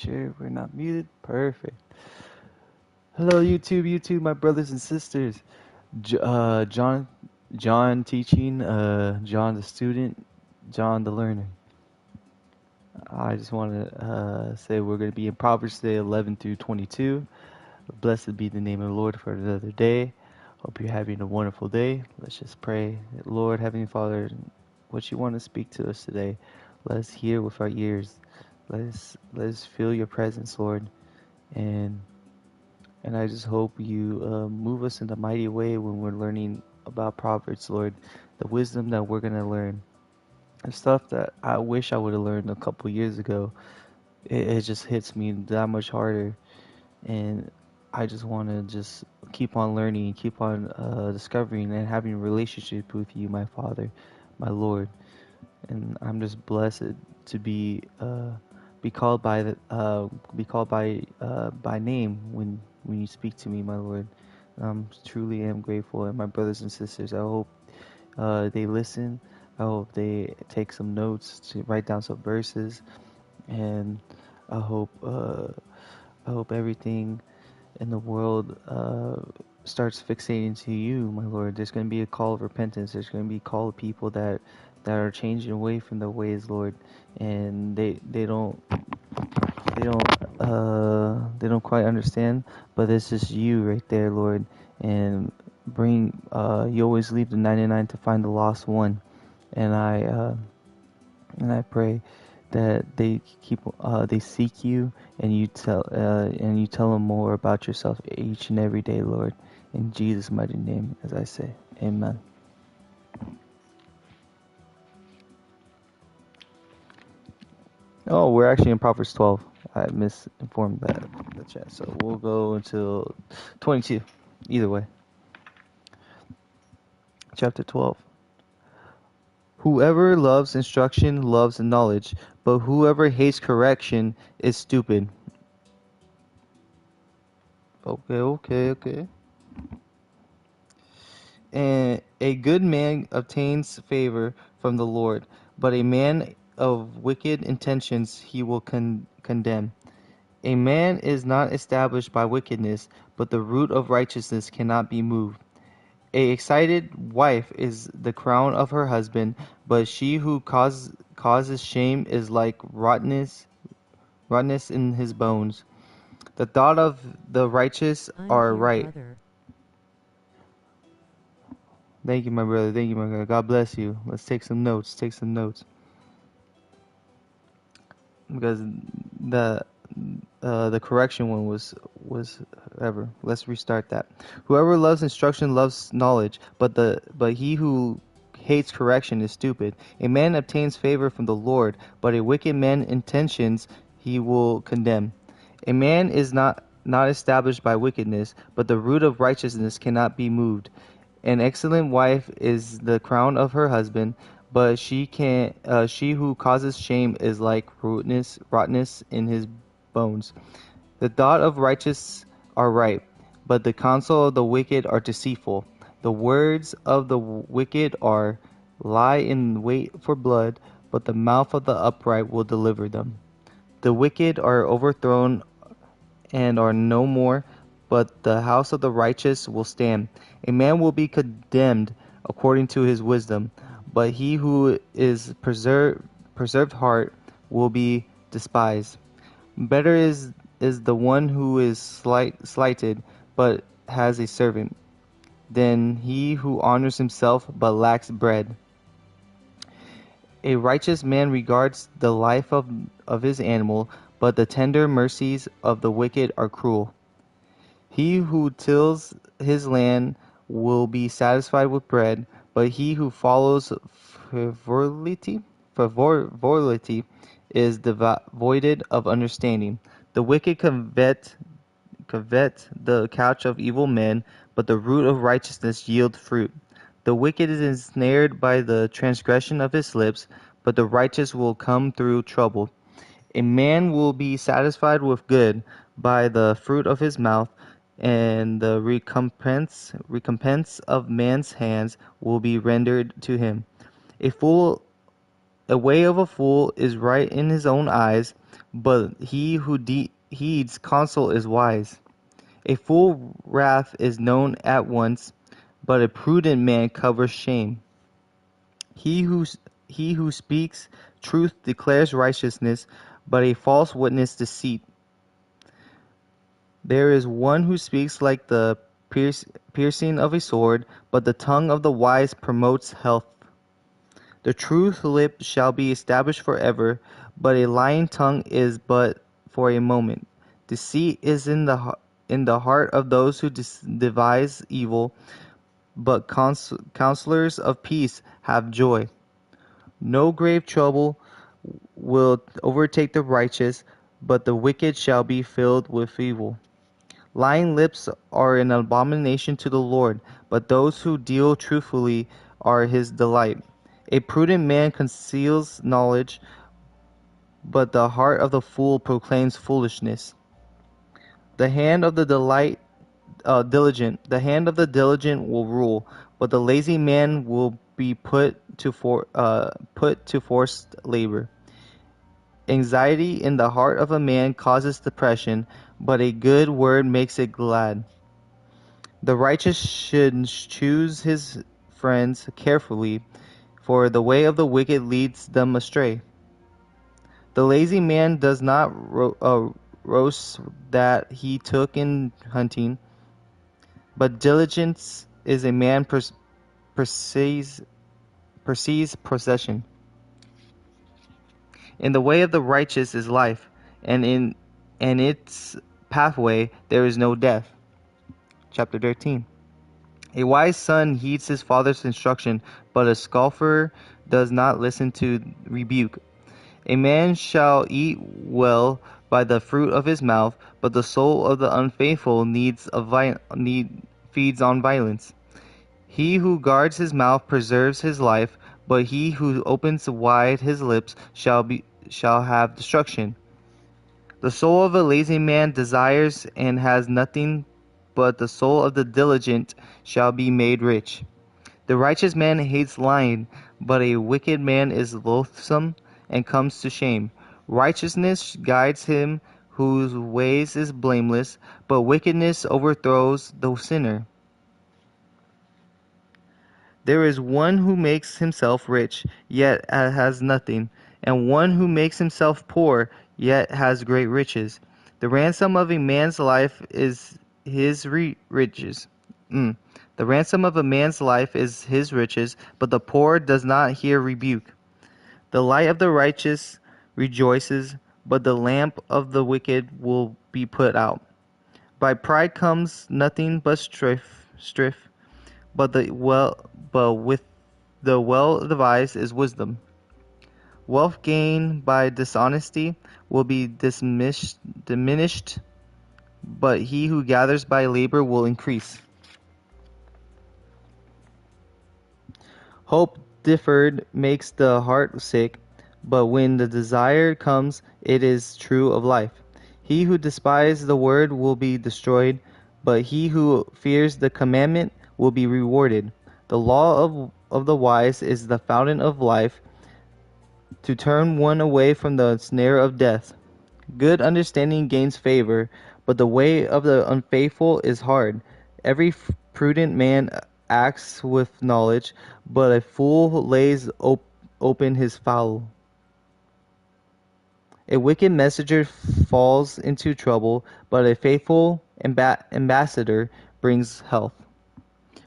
sure we're not muted. Perfect. Hello, YouTube, my brothers and sisters. John, John teaching, John the student, John the learner. I just want to say we're going to be in Proverbs today, 11 through 22. Blessed be the name of the Lord for another day. Hope you're having a wonderful day. Let's just pray. Lord, Heavenly Father, what you want to speak to us today, let us hear with our ears. Let us feel your presence, Lord, and and I just hope you move us in a mighty way when we're learning about Proverbs, Lord. The wisdom that we're gonna learn, the stuff that I wish I would have learned a couple years ago. It just hits me that much harder, and I just want to just keep on learning, keep on discovering, and having a relationship with you, my Father, my Lord. And I'm just blessed to be called by by name when you speak to me, my Lord. Truly am grateful, and my brothers and sisters, I hope they listen. I hope they take some notes to write down some verses, and I hope uh, I hope everything in the world starts fixating to you, my Lord. There's going to be a call of repentance. There's going to be a call of people that are changing away from their ways, Lord, and they don't quite understand, but this is you right there, Lord, and you always leave the 99 to find the lost one, and I pray that they seek you, and you tell them more about yourself each and every day, Lord, in Jesus' mighty name, as I say, Amen. Oh, we're actually in Proverbs 12. I misinformed the chat, so we'll go until 22. Either way, chapter 12. Whoever loves instruction loves knowledge, but whoever hates correction is stupid. Okay. And a good man obtains favor from the Lord, but a man of wicked intentions he will condemn. A man is not established by wickedness, but the root of righteousness cannot be moved. A excited wife is the crown of her husband, but she who causes shame is like rottenness in his bones. The thought of the righteous I'm are here, right. brother. Thank you, my brother. Thank you, my brother. God bless you. Let's take some notes. Take some notes. Because the correction one was ever. Let's restart that. Whoever loves instruction loves knowledge, but he who hates correction is stupid. A man obtains favor from the Lord, but a wicked man intentions he will condemn. A man is not established by wickedness, but the root of righteousness cannot be moved. An excellent wife is the crown of her husband, but she who causes shame is like rottenness in his bones. The thought of righteous are right, but the counsel of the wicked are deceitful. The words of the wicked are lie in wait for blood, but the mouth of the upright will deliver them. The wicked are overthrown and are no more, but the house of the righteous will stand. A man will be condemned according to his wisdom, but he who is preserved heart will be despised. Better is the one who is slighted, but has a servant, than he who honors himself but lacks bread. A righteous man regards the life of his animal, but the tender mercies of the wicked are cruel. He who tills his land will be satisfied with bread, but he who follows frivolity is devoid of understanding. The wicked covet the couch of evil men, but the root of righteousness yield fruit. The wicked is ensnared by the transgression of his lips, but the righteous will come through trouble. A man will be satisfied with good by the fruit of his mouth, and the recompense of man's hands will be rendered to him. A way of a fool is right in his own eyes, but he who heeds counsel is wise. A fool wrath is known at once, but a prudent man covers shame. He who he who speaks truth declares righteousness, but a false witness deceit. There is one who speaks like the piercing of a sword, but the tongue of the wise promotes health. The truth lip shall be established forever, but a lying tongue is but for a moment. Deceit is in the heart of those who devise evil, but counselors of peace have joy. No grave trouble will overtake the righteous, but the wicked shall be filled with evil. Lying lips are an abomination to the Lord, but those who deal truthfully are his delight. A prudent man conceals knowledge, but the heart of the fool proclaims foolishness. The hand of the the hand of the diligent will rule, but the lazy man will be put to forced labor. Anxiety in the heart of a man causes depression, but a good word makes it glad. The righteous should choose his friends carefully, for the way of the wicked leads them astray. The lazy man does not roast that he took in hunting, but diligence is a man perceives possession. In the way of the righteous is life, and its pathway there is no death. Chapter 13. A wise son heeds his father's instruction, but a scoffer does not listen to rebuke. A man shall eat well by the fruit of his mouth, but the soul of the unfaithful feeds on violence. He who guards his mouth preserves his life, but he who opens wide his lips shall have destruction. The soul of a lazy man desires and has nothing, but the soul of the diligent shall be made rich. The righteous man hates lying, but a wicked man is loathsome and comes to shame. Righteousness guides him whose ways is blameless, but wickedness overthrows the sinner. There is one who makes himself rich, yet has nothing, and one who makes himself poor, yet has great riches. The ransom of a man's life is his riches. The ransom of a man's life is his riches, but the poor does not hear rebuke. The light of the righteous rejoices, but the lamp of the wicked will be put out. By pride comes nothing but strife, but with the well devised is wisdom. Wealth gained by dishonesty will be diminished, but he who gathers by labor will increase. Hope deferred makes the heart sick, but when the desire comes, it is true of life. He who despises the word will be destroyed, but he who fears the commandment will be rewarded. The law of the wise is the fountain of life, to turn one away from the snare of death. Good understanding gains favor, but the way of the unfaithful is hard. Every prudent man acts with knowledge, but a fool lays open his foul. A wicked messenger falls into trouble, but a faithful ambassador brings health.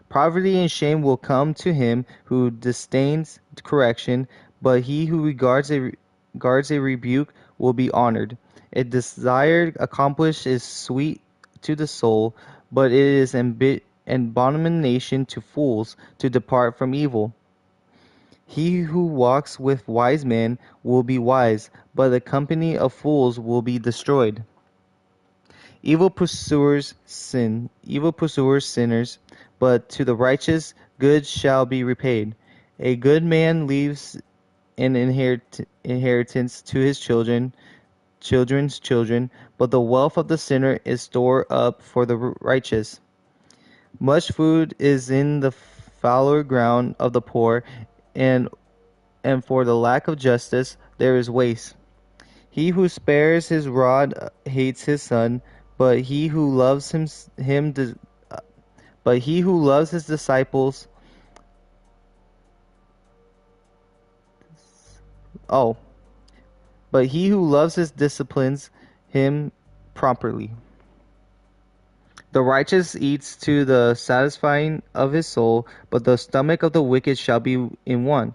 Poverty and shame will come to him who disdains correction, but he who guards a rebuke will be honored. A desire accomplished is sweet to the soul, but it is an abomination to fools to depart from evil. He who walks with wise men will be wise, but the company of fools will be destroyed. Evil pursuers sinners, but to the righteous good shall be repaid. A good man leaves an inheritance to his children's children, but the wealth of the sinner is stored up for the righteous. Much food is in the fallow ground of the poor, and for the lack of justice there is waste. He who spares his rod hates his son, but he who loves him but he who loves his disciples, oh, but he who loves his disciplines him properly. The righteous eats to the satisfying of his soul, but the stomach of the wicked shall be in want.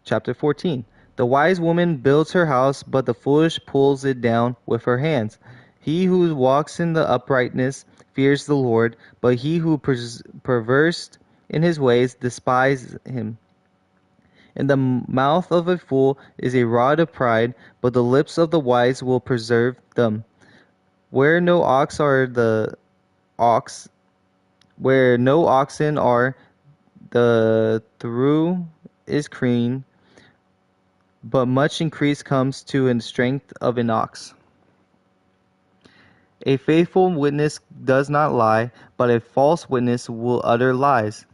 Chapter 14. The wise woman builds her house, but the foolish pulls it down with her hands. He who walks in the uprightness fears the Lord, but he who perverse in his ways despises him. In the mouth of a fool is a rod of pride, but the lips of the wise will preserve them. Where no ox are the ox, where no oxen are, the through is clean, but much increase comes to the strength of an ox. A faithful witness does not lie, but a false witness will utter lies.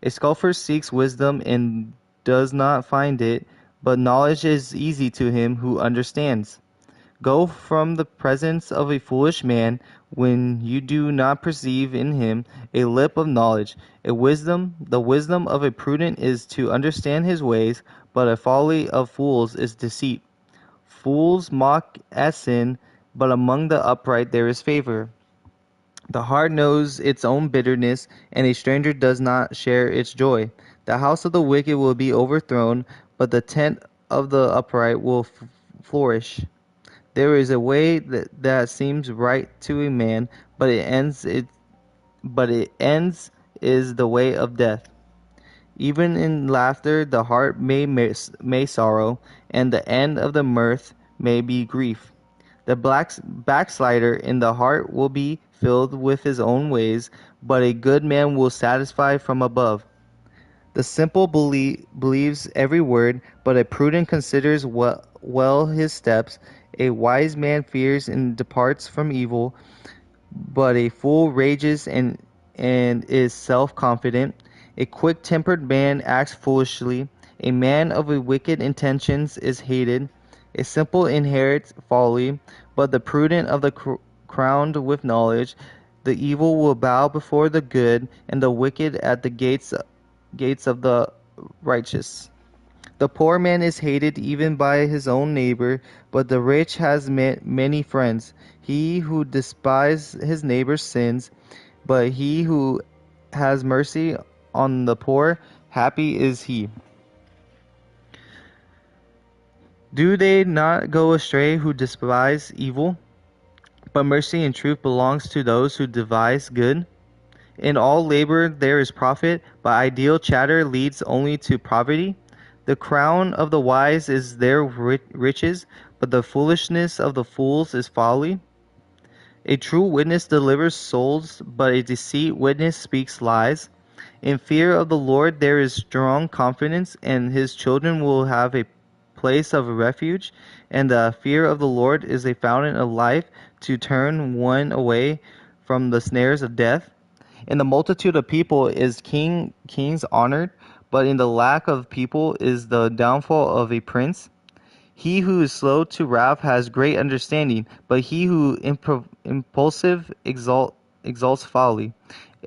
A scoffer seeks wisdom and does not find it, but knowledge is easy to him who understands. Go from the presence of a foolish man when you do not perceive in him a lip of knowledge. The wisdom of a prudent is to understand his ways, but a folly of fools is deceit. Fools mock at sin, but among the upright there is favor. The heart knows its own bitterness, and a stranger does not share its joy. The house of the wicked will be overthrown, but the tent of the upright will flourish. There is a way that seems right to a man, but it ends is the way of death. Even in laughter the heart may sorrow, and the end of the mirth may be grief. The backslider in the heart will be filled with his own ways, but a good man will satisfy from above. The simple believes every word, but a prudent considers well his steps. A wise man fears and departs from evil, but a fool rages and is self-confident. A quick-tempered man acts foolishly. A man of a wicked intentions is hated. A simple inherits folly, but the prudent of the crowned with knowledge. The evil will bow before the good, and the wicked at the gates of the righteous. The poor man is hated even by his own neighbor, but the rich has many friends. He who despises his neighbor's sins, but he who has mercy on the poor, happy is he. Do they not go astray who despise evil? But mercy and truth belongs to those who devise good. In all labor there is profit, but idle chatter leads only to poverty. The crown of the wise is their riches, but the foolishness of the fools is folly. A true witness delivers souls, but a deceit witness speaks lies. In fear of the Lord there is strong confidence, and his children will have a place of refuge. And the fear of the Lord is a fountain of life, to turn one away from the snares of death. In the multitude of people is kings honored, but in the lack of people is the downfall of a prince. He who is slow to wrath has great understanding, but he who impulsive exalts folly.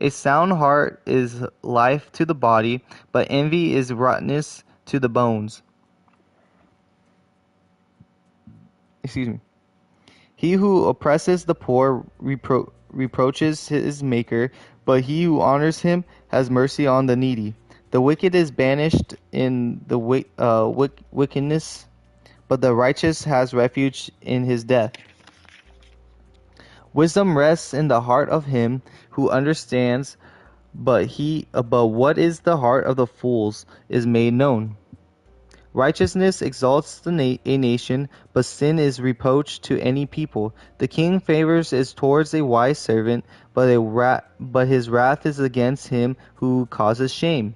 A sound heart is life to the body, but envy is rottenness to the bones. Excuse me. He who oppresses the poor reproaches his maker, but he who honors him has mercy on the needy. The wicked is banished in the wickedness, but the righteous has refuge in his death. Wisdom rests in the heart of him who understands, but what is the heart of the fools is made known. Righteousness exalts a nation, but sin is reproach to any people. The king favors is towards a wise servant, but his wrath is against him who causes shame.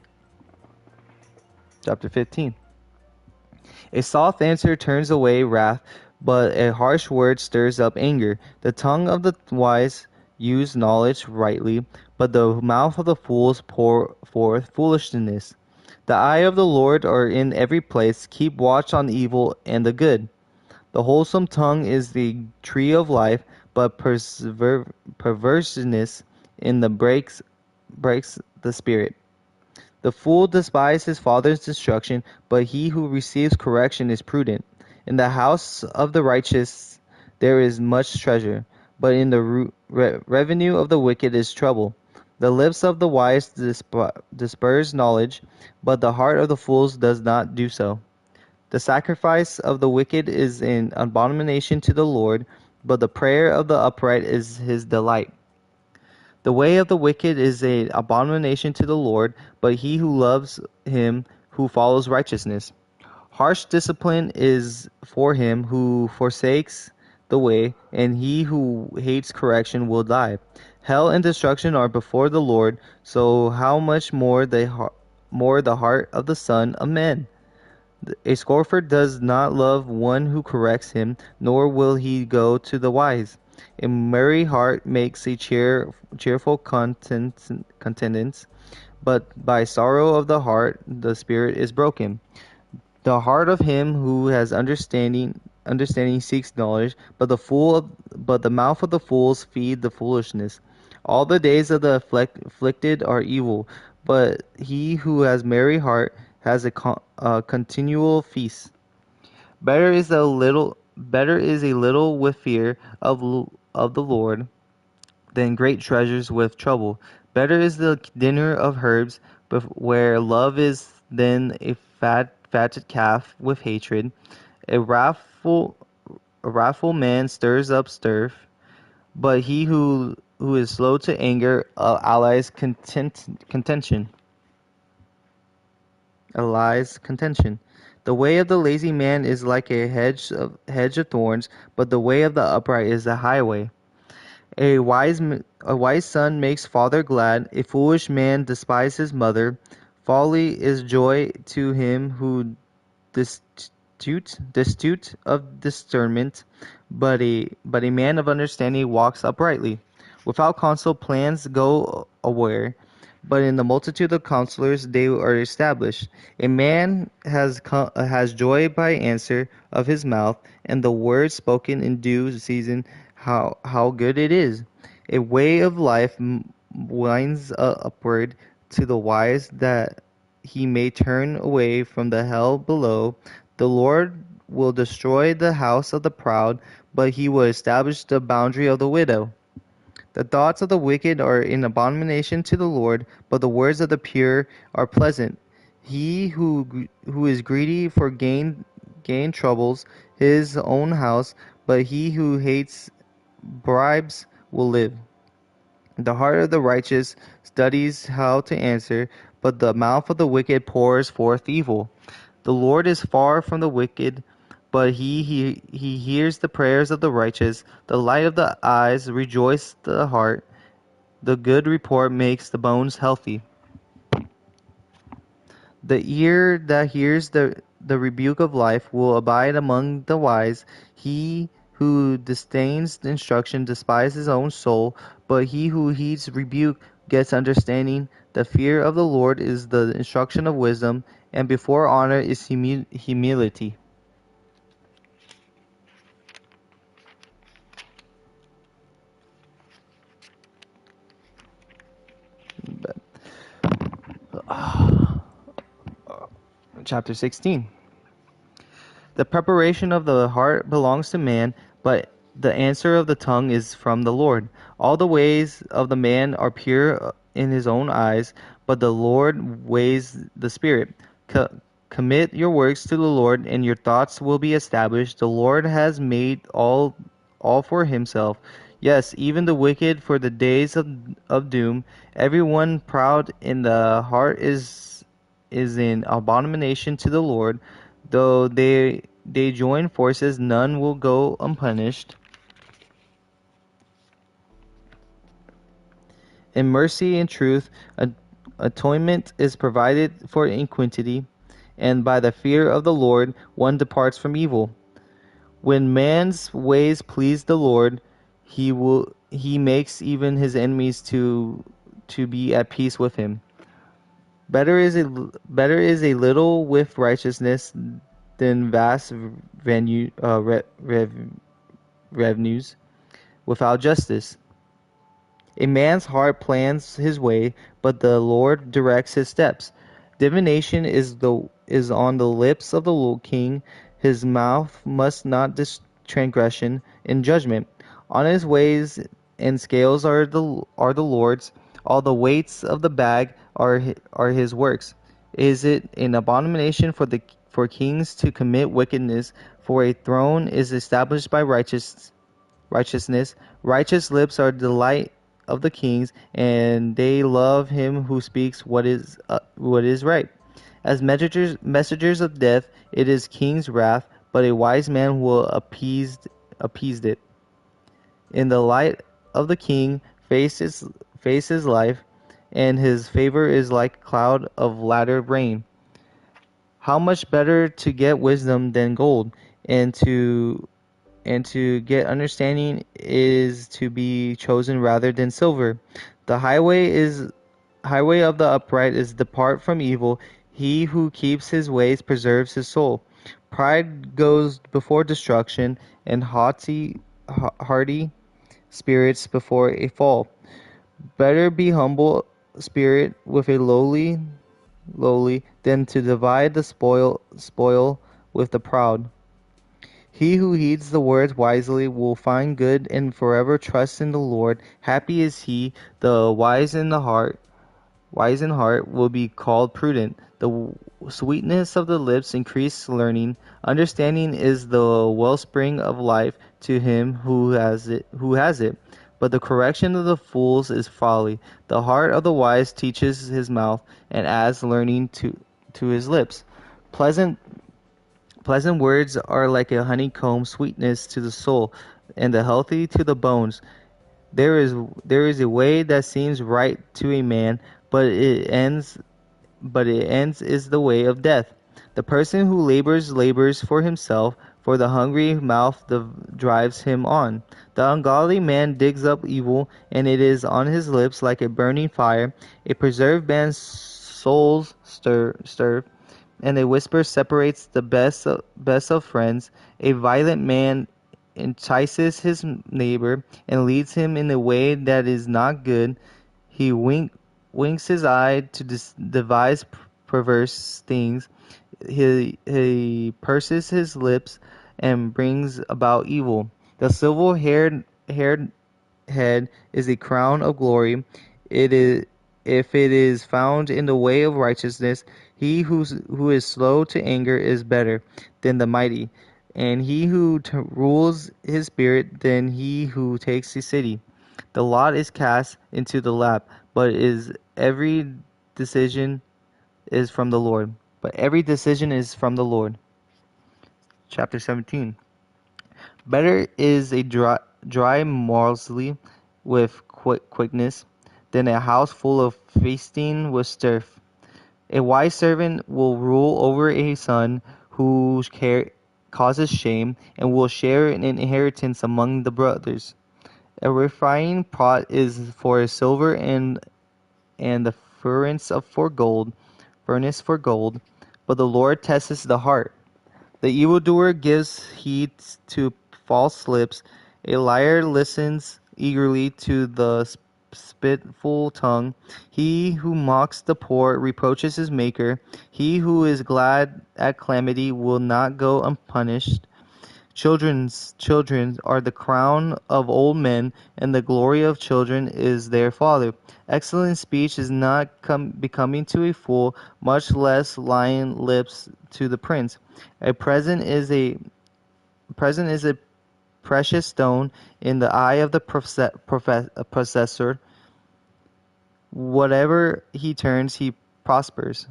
Chapter 15. A soft answer turns away wrath, but a harsh word stirs up anger. The tongue of the wise use knowledge rightly, but the mouth of the fools pour forth foolishness. The eye of the Lord are in every place, keep watch on evil and the good. The wholesome tongue is the tree of life, but perverseness in the breaks the spirit. The fool despises his father's instruction, but he who receives correction is prudent. In the house of the righteous there is much treasure, but in the revenue of the wicked is trouble. The lips of the wise disperse knowledge, but the heart of the fools does not do so. The sacrifice of the wicked is an abomination to the Lord, but the prayer of the upright is his delight. The way of the wicked is an abomination to the Lord, but he who loves him who follows righteousness. Harsh discipline is for him who forsakes the way, and he who hates correction will die. Hell and destruction are before the Lord, so how much more the heart of the Son of Man? A scoffer does not love one who corrects him, nor will he go to the wise. A merry heart makes a cheerful countenance, but by sorrow of the heart the spirit is broken. The heart of him who has understanding seeks knowledge, but the mouth of the fools feed the foolishness. All the days of the afflicted are evil, but he who has merry heart has a continual feast. Better is a little with fear of the Lord than great treasures with trouble. Better is the dinner of herbs, where love is, than a fatted calf with hatred. A wrathful a wrathful man stirs up strife, but he who is slow to anger allies contention. Allies contention. The way of the lazy man is like a hedge of thorns, but the way of the upright is a highway. A wise son makes father glad. A foolish man despises mother. Folly is joy to him who destitute of discernment, but a man of understanding walks uprightly. Without counsel plans go away, but in the multitude of counselors they are established. A man has joy by answer of his mouth, and the word spoken in due season, how good it is. A way of life winds upward to the wise, that he may turn away from the hell below. The Lord will destroy the house of the proud, but he will establish the boundary of the widow. The thoughts of the wicked are an abomination to the Lord, but the words of the pure are pleasant. He who is greedy for gain troubles his own house, but he who hates bribes will live. The heart of the righteous studies how to answer, but the mouth of the wicked pours forth evil. The Lord is far from the wicked, but he hears the prayers of the righteous. The light of the eyes rejoices the heart. The good report makes the bones healthy. The ear that hears the rebuke of life will abide among the wise. He who disdains instruction despises his own soul, but he who heeds rebuke gets understanding. The fear of the Lord is the instruction of wisdom, and before honor is humility. Chapter 16. The preparation of the heart belongs to man, but the answer of the tongue is from the Lord. All the ways of the man are pure in his own eyes, but the Lord weighs the spirit. Commit your works to the Lord, and your thoughts will be established. The Lord has made all for himself. Yes, even the wicked for the days of doom. Everyone proud in the heart is an abomination to the Lord. Though they join forces, none will go unpunished. In mercy and truth, atonement is provided for iniquity, and by the fear of the Lord one departs from evil. When man's ways please the Lord, he makes even his enemies to be at peace with him. Better is a little with righteousness than vast revenues without justice. A man's heart plans his way, but the Lord directs his steps. Divination is on the lips of the king; his mouth must not transgression in judgment. On his ways and scales are the Lord's; all the weights of the bag are his works. Is it an abomination for kings to commit wickedness? For a throne is established by righteousness. Righteous lips are delight of the kings, and they love him who speaks what is right. As messengers of death, it is king's wrath, but a wise man will appease it. In the light of the king, face is life, and his favor is like a cloud of latter rain. How much better to get wisdom than gold, and to get understanding is to be chosen rather than silver. The highway of the upright is depart from evil. He who keeps his ways preserves his soul. Pride goes before destruction, and hearty spirits before a fall. Better be humble spirit with a lowly than to divide the spoil with the proud. He who heeds the words wisely will find good and forever trusts in the Lord. Happy is he, the wise in heart will be called prudent. The sweetness of the lips increase learning. Understanding is the wellspring of life to him who has it. But the correction of the fools is folly. The heart of the wise teaches his mouth, and adds learning to his lips. Pleasant Pleasant words are like a honeycomb sweetness to the soul, and the healthy to the bones. There is there is a way that seems right to a man, but it ends is the way of death. The person who labors for himself, for the hungry mouth drives him on. The ungodly man digs up evil, and it is on his lips like a burning fire. A preserved man's souls stir, and a whisper separates the best of friends. A violent man entices his neighbor and leads him in a way that is not good. He winks his eye to devise perverse things. He purses his lips and brings about evil. The silver-haired head is a crown of glory. It is if it is found in the way of righteousness. He who is slow to anger is better than the mighty, and he who rules his spirit than he who takes a city. The lot is cast into the lap, but is every decision is from the Lord. But every decision is from the Lord. Chapter 17. Better is a dry morsel with quickness than a house full of feasting with strife. A wise servant will rule over a son whose care causes shame, and will share an inheritance among the brothers. A refining pot is for silver, and the furnace for gold, but the Lord tests the heart. The evildoer gives heed to false lips. A liar listens eagerly to the spiteful tongue. He who mocks the poor reproaches his maker. He who is glad at calamity will not go unpunished. Children are the crown of old men, and the glory of children is their father. Excellent speech is not becoming to a fool, much less lying lips to the prince. A present is a precious stone in the eye of the possessor. Whatever he turns, he prospers.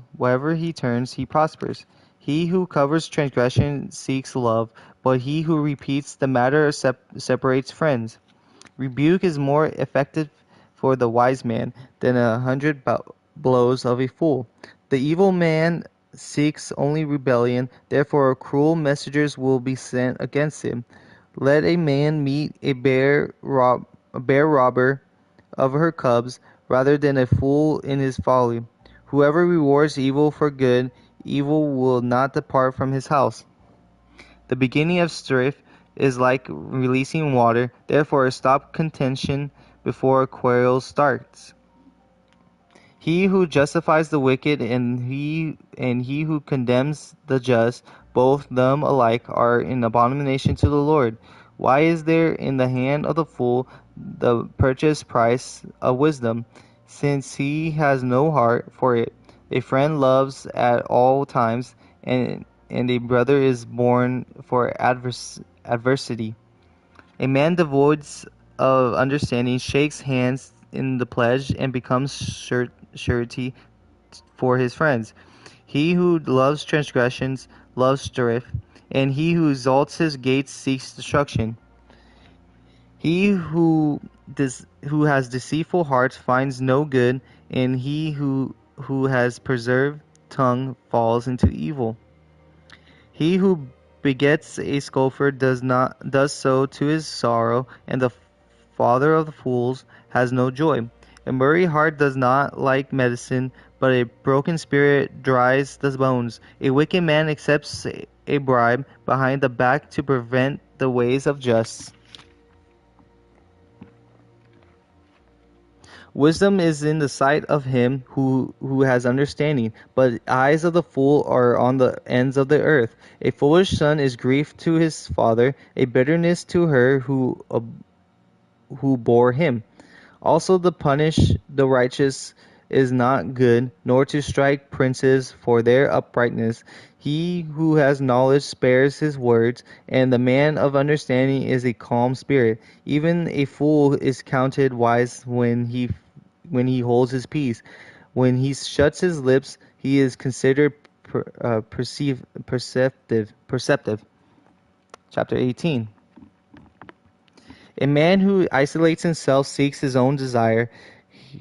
He who covers transgression seeks love, but he who repeats the matter separates friends. Rebuke is more effective for the wise man than 100 blows of a fool. The evil man seeks only rebellion, therefore cruel messengers will be sent against him. Let a man meet a bear robber of her cubs, rather than a fool in his folly. Whoever rewards evil for good, evil will not depart from his house. The beginning of strife is like releasing water. Therefore, stop contention before a quarrel starts. He who justifies the wicked and he who condemns the just, both them alike are an abomination to the Lord. Why is there in the hand of the fool the purchase price of wisdom, since he has no heart for it? A friend loves at all times, and a brother is born for adversity. A man devoid of understanding shakes hands in the pledge and becomes surety for his friends. He who loves transgressions loves strife, and he who exalts his gates seeks destruction. He who has deceitful hearts finds no good, and he who has preserved tongue falls into evil. He who begets a scoffer does so to his sorrow, and the father of the fools has no joy. A merry heart does not like medicine, but a broken spirit dries the bones. A wicked man accepts a bribe behind the back to prevent the ways of just. Wisdom is in the sight of him who has understanding, but eyes of the fool are on the ends of the earth. A foolish son is grief to his father, a bitterness to her who bore him. Also to punish the righteous is not good, nor to strike princes for their uprightness. He who has knowledge spares his words, and the man of understanding is a calm spirit. Even a fool is counted wise when he holds his peace. When he shuts his lips, he is considered perceptive. Chapter 18. A man who isolates himself seeks his own desire.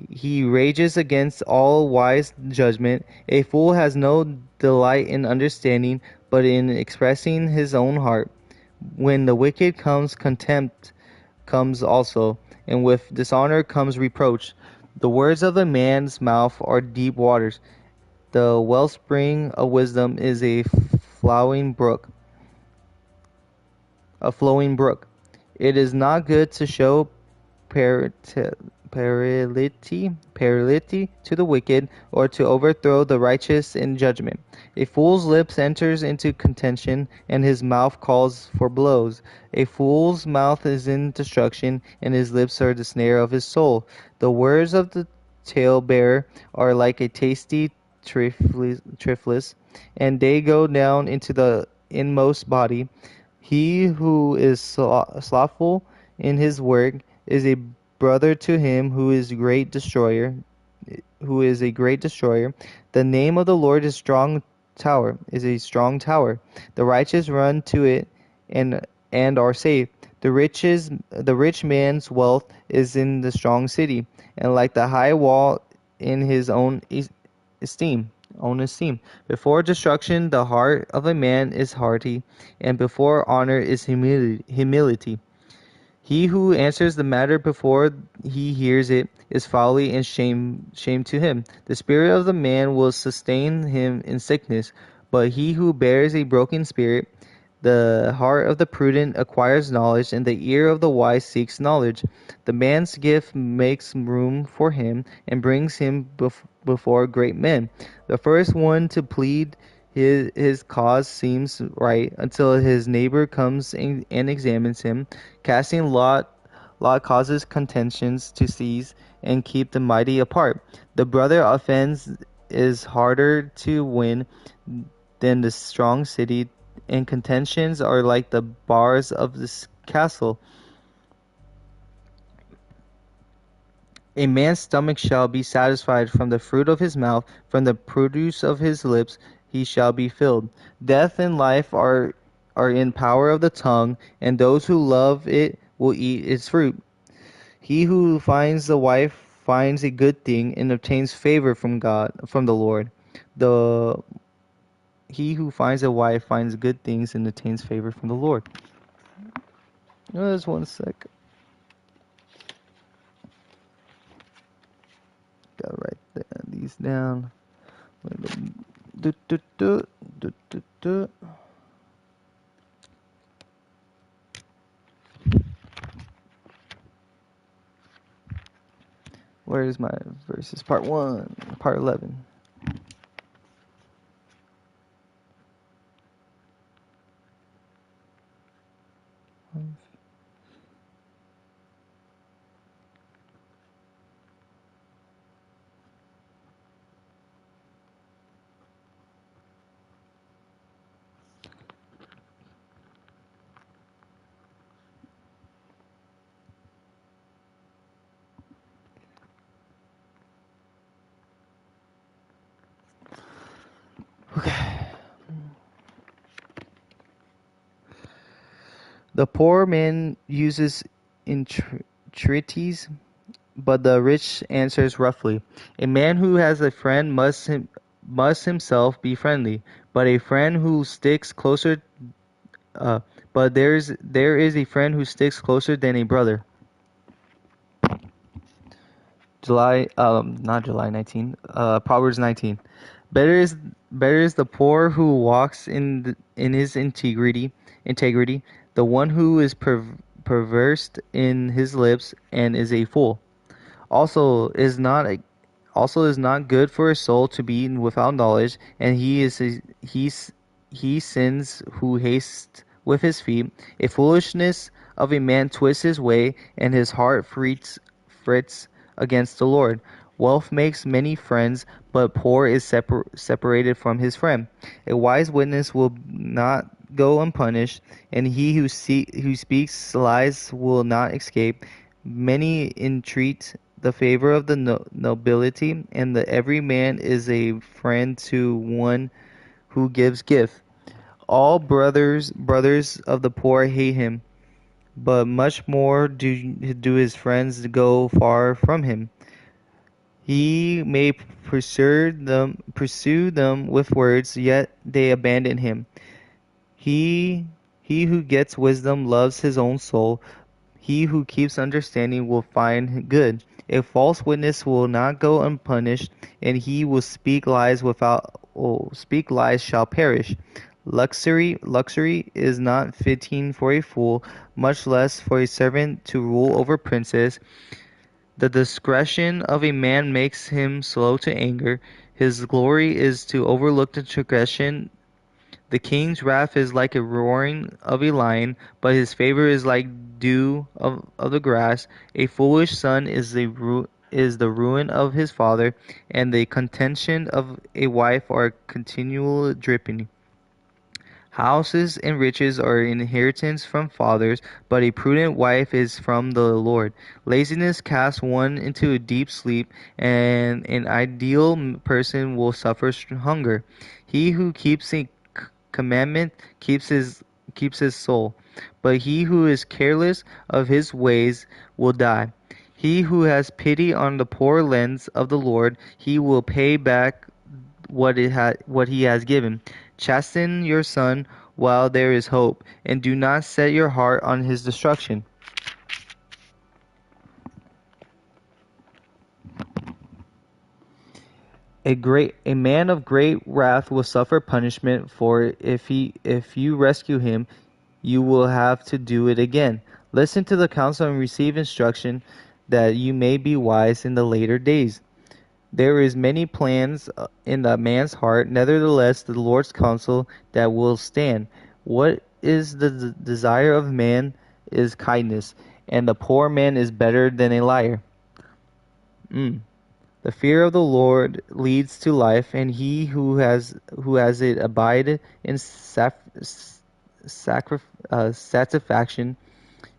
He rages against all wise judgment. A fool has no delight in understanding, but in expressing his own heart. When the wicked comes, contempt comes also, and with dishonor comes reproach. The words of a man's mouth are deep waters. The wellspring of wisdom is flowing brook. A flowing brook. It is not good to show parility to the wicked, or to overthrow the righteous in judgment. A fool's lips enters into contention, and his mouth calls for blows. A fool's mouth is in destruction, and his lips are the snare of his soul. The words of the talebearer are like a tasty trifles, and they go down into the inmost body. He who is slothful in his work is a brother to him who is a great destroyer. The name of the Lord is a strong tower. The righteous run to it and are safe. The rich man's wealth is in the strong city, and like the high wall in his esteem. Own esteem. Before destruction, the heart of a man is hearty, and before honor is humility. He who answers the matter before he hears it is folly and shame to him. The spirit of the man will sustain him in sickness, but he who bears a broken spirit, the heart of the prudent acquires knowledge, and the ear of the wise seeks knowledge. The man's gift makes room for him and brings him before great men. The first one to plead his cause seems right until his neighbor comes and examines him. Casting lot causes contentions to cease and keep the mighty apart. The brother offends is harder to win than the strong city, and contentions are like the bars of this castle. A man's stomach shall be satisfied from the fruit of his mouth, from the produce of his lips he shall be filled. Death and life are in power of the tongue, and those who love it will eat its fruit. He who finds a wife finds a good thing and obtains favor from the Lord. The He who finds a wife finds good things and obtains favor from the Lord. Just one sec. Gotta write these down. Do, do, do, do, do, do. Where is my verses? Part 1, part 11. Okay. The poor man uses entreaties, but the rich answers roughly. A man who has a friend must himself be friendly, but a friend who sticks closer uh, but there is a friend who sticks closer than a brother. Not July 19. Proverbs 19. Better is better is the poor who walks in his integrity, the one who is perverse in his lips and is a fool. Also is not a, also is not good for a soul to be eaten without knowledge, and he sins who hastes with his feet. A foolishness of a man twists his way, and his heart frets against the Lord. Wealth makes many friends, but poor is separated from his friend. A wise witness will not go unpunished, and he who speaks lies will not escape. Many entreat the favor of the nobility, and the every man is a friend to one who gives gift. All brothers of the poor hate him, but much more do his friends go far from him. He may pursue them with words, yet they abandon him. He he who gets wisdom loves his own soul. He who keeps understanding will find good. A false witness will not go unpunished, and he will speak lies shall perish. Luxury is not fitting for a fool, much less for a servant to rule over princes. The discretion of a man makes him slow to anger. His glory is to overlook the transgression. The king's wrath is like a roaring of a lion, but his favor is like dew of the grass. A foolish son is the ruin of his father, and the contention of a wife are continual dripping. Houses and riches are inheritance from fathers, but a prudent wife is from the Lord. Laziness casts one into a deep sleep, and an ideal person will suffer hunger. He who keeps a commandment keeps his soul, but he who is careless of his ways will die. He who has pity on the poor lends of the Lord; he will pay back what he has given. Chasten your son while there is hope, and do not set your heart on his destruction. A man of great wrath will suffer punishment, for if you rescue him, you will have to do it again. Listen to the counsel and receive instruction, that you may be wise in the later days. There is many plans in the man's heart, nevertheless the Lord's counsel that will stand. What is the desire of man is kindness, and the poor man is better than a liar. Mm. The fear of the Lord leads to life, and he who has it abide in satisfaction.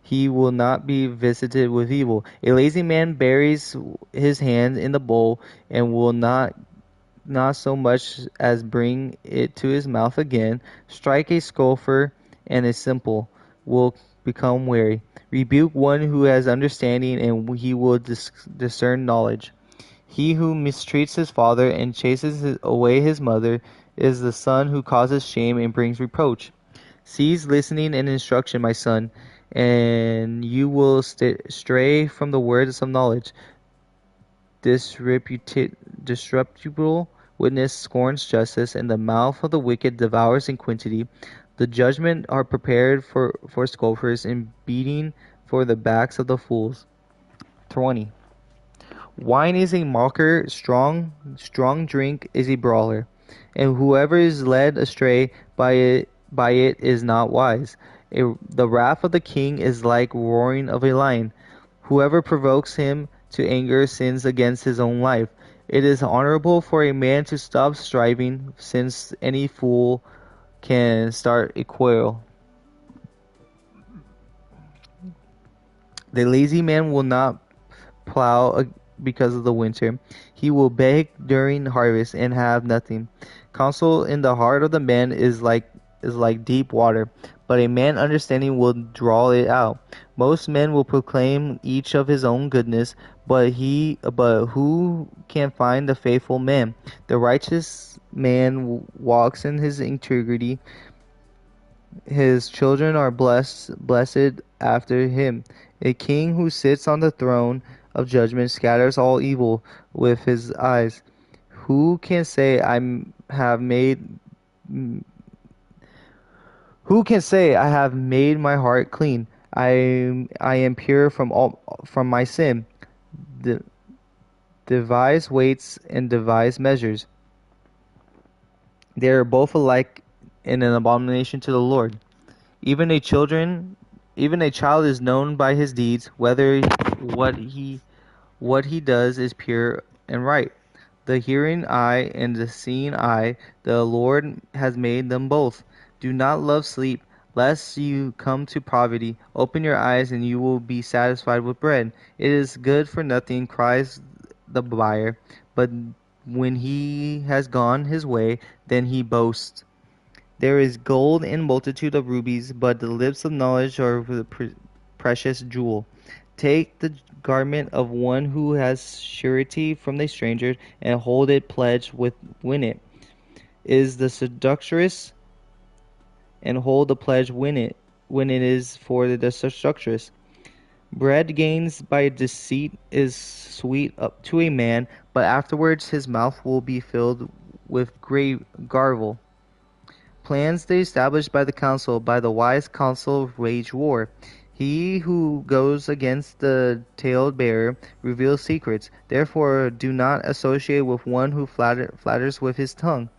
He will not be visited with evil. A lazy man buries his hand in the bowl, and will not so much as bring it to his mouth again. Strike a scoffer, and a simple will become wary. Rebuke one who has understanding, and he will discern knowledge. He who mistreats his father and chases away his mother is the son who causes shame and brings reproach. Cease listening and instruction, my son, and you will stray from the words of knowledge. Disreputable witness scorns justice, and the mouth of the wicked devours iniquity. The judgment are prepared for scoffers, and beating for the backs of the fools. 20. Wine is a mocker, strong drink is a brawler, and whoever is led astray by it is not wise. The wrath of the king is like roaring of a lion. Whoever provokes him to anger sins against his own life. It is honorable for a man to stop striving, since any fool can start a quarrel. The lazy man will not plow because of the winter. He will beg during harvest and have nothing. Counsel in the heart of the man is like deep water, but a man understanding will draw it out. Most men will proclaim each of his own goodness, but who can find the faithful man? The righteous man walks in his integrity. His children are blessed after him. A king who sits on the throne of judgment scatters all evil with his eyes. Who can say have made who can say I have made my heart clean? I am pure from my sin. De- devise weights and devise measures. They are both alike in an abomination to the Lord. Even a children, even a child is known by his deeds, whether what he does is pure and right. The hearing eye and the seeing eye, the Lord has made them both. Do not love sleep, lest you come to poverty. Open your eyes, and you will be satisfied with bread. It is good for nothing, cries the buyer, but when he has gone his way, then he boasts. There is gold in multitude of rubies, but the lips of knowledge are the precious jewel. Take the garment of one who has surety from the stranger, and hold it pledged win it. Is the seductress, and hold the pledge when it is for the seductress. Bread gains by deceit is sweet up to a man, but afterwards his mouth will be filled with grave gargle. Plans they establish by the council, by the wise counsel wage war. He who goes against the tale-bearer reveals secrets. Therefore do not associate with one who flatters with his tongue,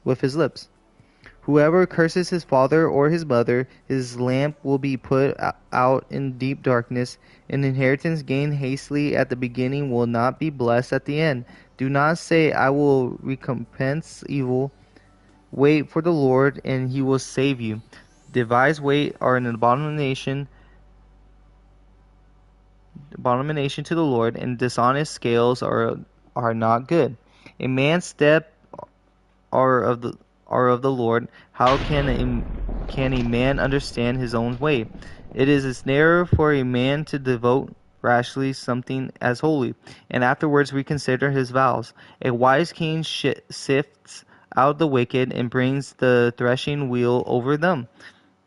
with his lips. Whoever curses his father or his mother, his lamp will be put out in deep darkness. An inheritance gained hastily at the beginning will not be blessed at the end. Do not say, I will recompense evil. Wait for the Lord, and he will save you. Devise weight are an abomination to the Lord, and dishonest scales are not good. A man's step are of the Lord. How can a man understand his own way? It is a snare for a man to devote rashly something as holy, and afterwards reconsider his vows. A wise king sifts out the wicked and brings the threshing wheel over them.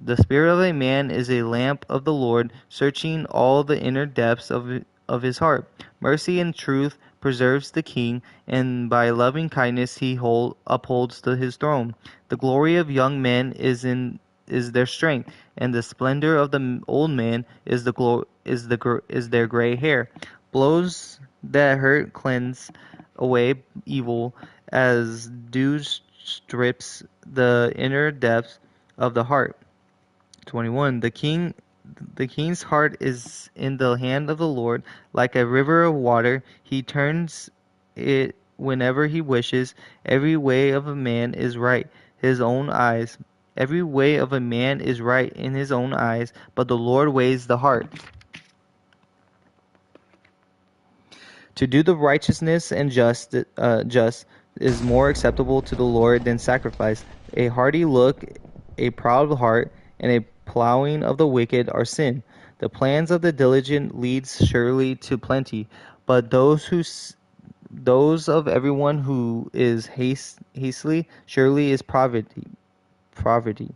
The spirit of a man is a lamp of the Lord, searching all the inner depths of his heart. Mercy and truth preserves the king, and by loving kindness he upholds his throne. The glory of young men is their strength, and the splendor of the old man is their gray hair. Blows that hurt cleanse away evil, as dew strips the inner depths of the heart. 21. The king's heart is in the hand of the Lord, like a river of water. He turns it whenever he wishes. Every way of a man is right, his own eyes. Every way of a man is right in his own eyes, but the Lord weighs the heart. To do the righteousness and just is more acceptable to the Lord than sacrifice. A hearty look, a proud heart, and a plowing of the wicked are sin. The plans of the diligent leads surely to plenty, but those of everyone who is hastily surely is poverty. Poverty.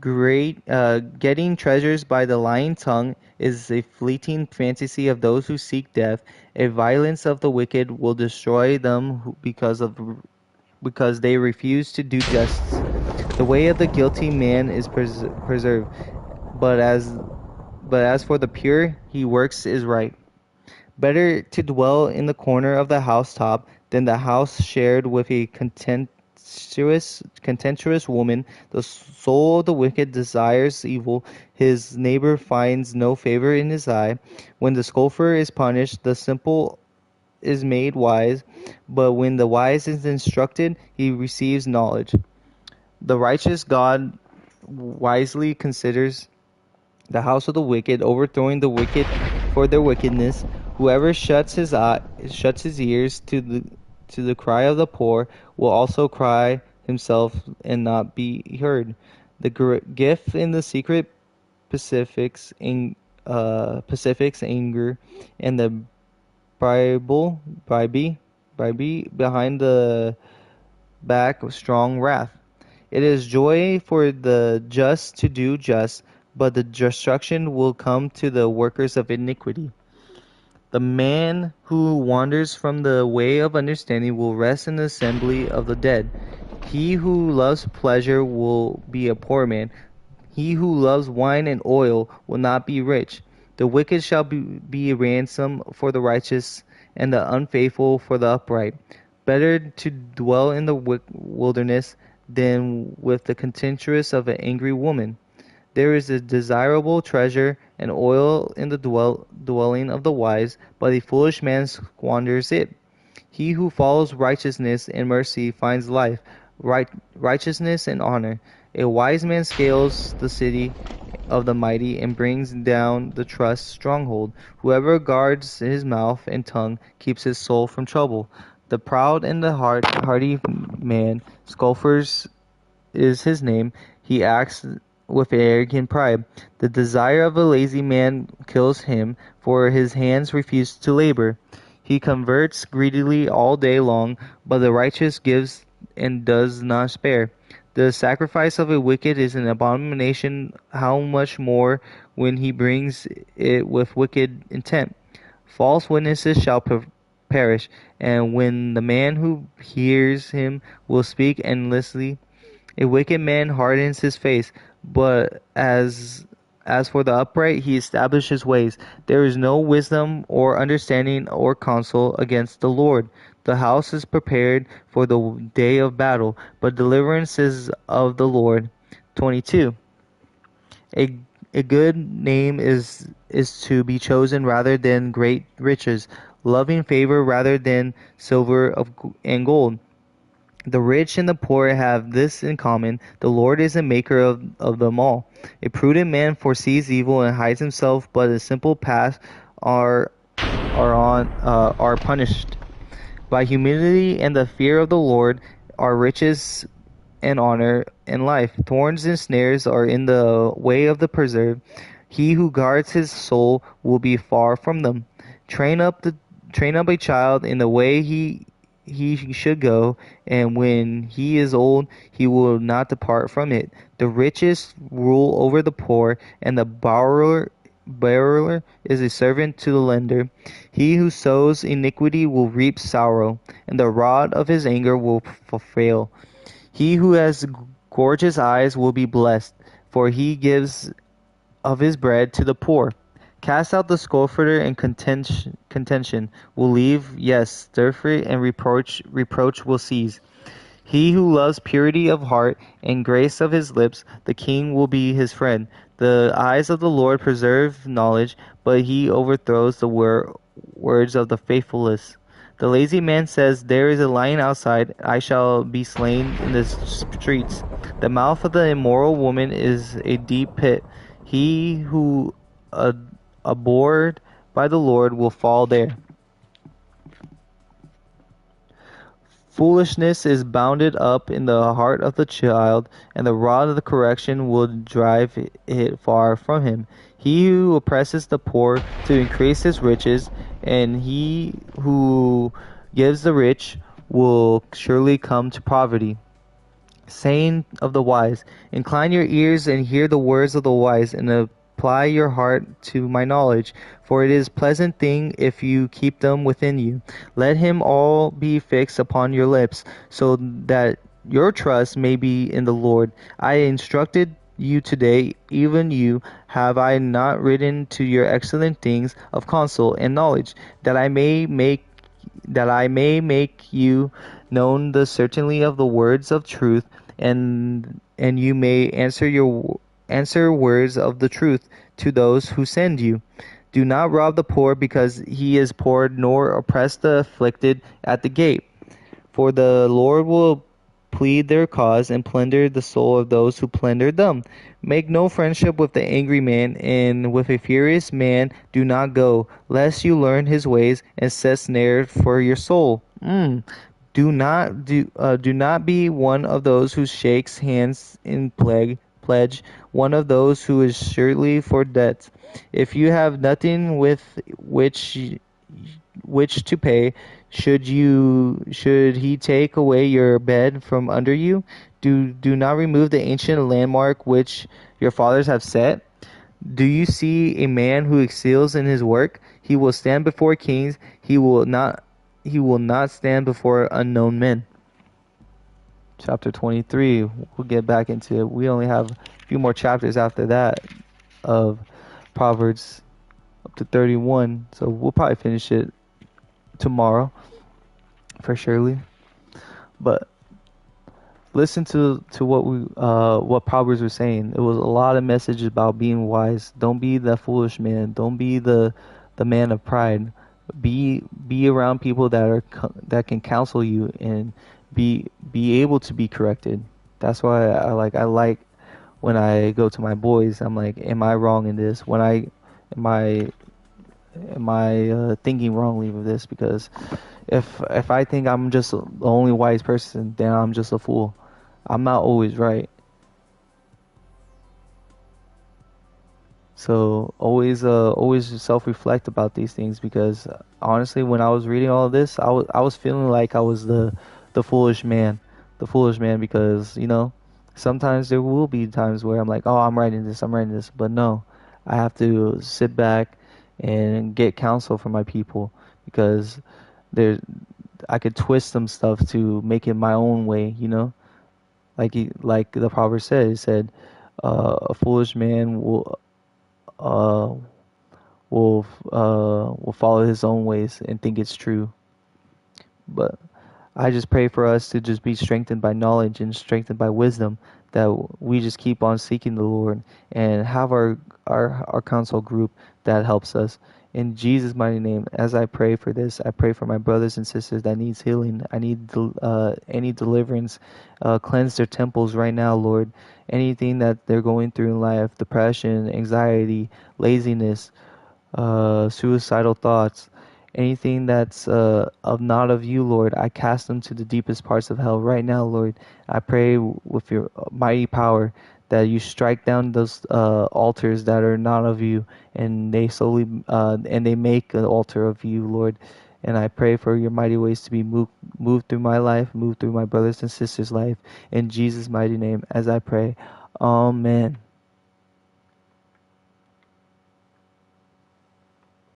Getting treasures by the lying tongue is a fleeting fantasy of those who seek death. A violence of the wicked will destroy them because they refuse to do justice. The way of the guilty man is preserved, but as for the pure, he works is right. Better to dwell in the corner of the housetop than the house shared with a contemptuous woman. The soul of the wicked desires evil. His neighbor finds no favor in his eye. When the scoffer is punished, the simple is made wise, but when the wise is instructed, he receives knowledge. The righteous God wisely considers the house of the wicked, overthrowing the wicked for their wickedness. Whoever shuts his ears to the cry of the poor, will also cry himself and not be heard. The gift in the secret pacifics anger, and the bribe behind the back of strong wrath. It is joy for the just to do just, but the destruction will come to the workers of iniquity. The man who wanders from the way of understanding will rest in the assembly of the dead. He who loves pleasure will be a poor man. He who loves wine and oil will not be rich. The wicked shall be a ransom for the righteous, and the unfaithful for the upright. Better to dwell in the wilderness than with the contemptuous of an angry woman. There is a desirable treasure and oil in the dwelling of the wise, but a foolish man squanders it. He who follows righteousness and mercy finds life, righteousness and honor. A wise man scales the city of the mighty and brings down the trust stronghold. Whoever guards his mouth and tongue keeps his soul from trouble. The proud and the hardy man, scoffers is his name. He acts with arrogant pride. The desire of a lazy man kills him, for his hands refuse to labor. He converts greedily all day long, but the righteous gives and does not spare. The sacrifice of a wicked is an abomination, how much more when he brings it with wicked intent. False witnesses shall perish, and when the man who hears him will speak endlessly, a wicked man hardens his face, but as for the upright, he establishes ways. There is no wisdom or understanding or counsel against the Lord. The house is prepared for the day of battle, but deliverance is of the Lord. 22. A a good name is to be chosen rather than great riches, loving favor rather than silver and gold. The rich and the poor have this in common: the Lord is the maker of them all. A prudent man foresees evil and hides himself, but a simple paths are are punished. By humility and the fear of the Lord are riches and honor and life. Thorns and snares are in the way of the preserved. He who guards his soul will be far from them. Train up the train up a child in the way he should go, and when he is old, he will not depart from it. The richest rule over the poor, and the borrower is a servant to the lender. He who sows iniquity will reap sorrow, and the rod of his anger will fail. He who has gorgeous eyes will be blessed, for he gives of his bread to the poor. Cast out the scoffer, and contention will leave, yes, stir and reproach will cease. He who loves purity of heart and grace of his lips, the king will be his friend. The eyes of the Lord preserve knowledge, but he overthrows the words of the faithless. The lazy man says, "There is a lion outside, I shall be slain in the streets." The mouth of the immoral woman is a deep pit. He who abhorred by the Lord will fall there. Foolishness is bounded up in the heart of the child, and the rod of the correction will drive it far from him. He who oppresses the poor to increase his riches, and he who gives the rich will surely come to poverty. Saying of the wise, incline your ears and hear the words of the wise, and apply your heart to my knowledge, for it is a pleasant thing if you keep them within you. Let him all be fixed upon your lips, so that your trust may be in the Lord. I instructed you today, even you, have I not written to your excellent things of counsel and knowledge, that I may make you known the certainty of the words of truth, and you may answer words of the truth to those who send you. Do not rob the poor because he is poor, nor oppress the afflicted at the gate. For the Lord will plead their cause and plunder the soul of those who plunder them. Make no friendship with the angry man, and with a furious man do not go, lest you learn his ways and set snare for your soul. Do not be one of those who shakes hands in pledge, one of those who is surely for debt. If you have nothing with which to pay, should he take away your bed from under you? Do not remove the ancient landmark which your fathers have set. Do you see a man who excels in his work? He will stand before kings. He will not stand before unknown men. Chapter 23. We'll get back into it. We only have a few more chapters after that of Proverbs up to 31. So we'll probably finish it tomorrow for surely. But listen to what Proverbs were saying. It was a lot of messages about being wise. Don't be the foolish man. Don't be the man of pride. Be around people that can counsel you and be able to be corrected. That's why I like when I go to my boys. I'm like, am I wrong in this? Am I thinking wrongly with this? Because if I think I'm just the only wise person, then I'm just a fool. I'm not always right. So always self-reflect about these things, because honestly, when I was reading all of this, I was feeling like I was the foolish man, because sometimes there will be times where I'm like, oh, I'm writing this, but no, I have to sit back and get counsel from my people, because there I could twist some stuff to make it my own way. Like the proverb said, it said, a foolish man uh, will follow his own ways and think it's true. But I just pray for us to just be strengthened by knowledge and strengthened by wisdom, that we just keep on seeking the Lord and have our council group that helps us. In Jesus' mighty name, as I pray for this, I pray for my brothers and sisters that needs healing. I need any deliverance. Cleanse their temples right now, Lord. Anything that they're going through in life, depression, anxiety, laziness, suicidal thoughts, anything that's of not of you, Lord, I cast them to the deepest parts of hell right now, Lord. I pray with your mighty power that you strike down those altars that are not of you, and they make an altar of you, Lord. And I pray for your mighty ways to be moved through my life, moved through my brothers and sisters' life. In Jesus' mighty name, as I pray, Amen.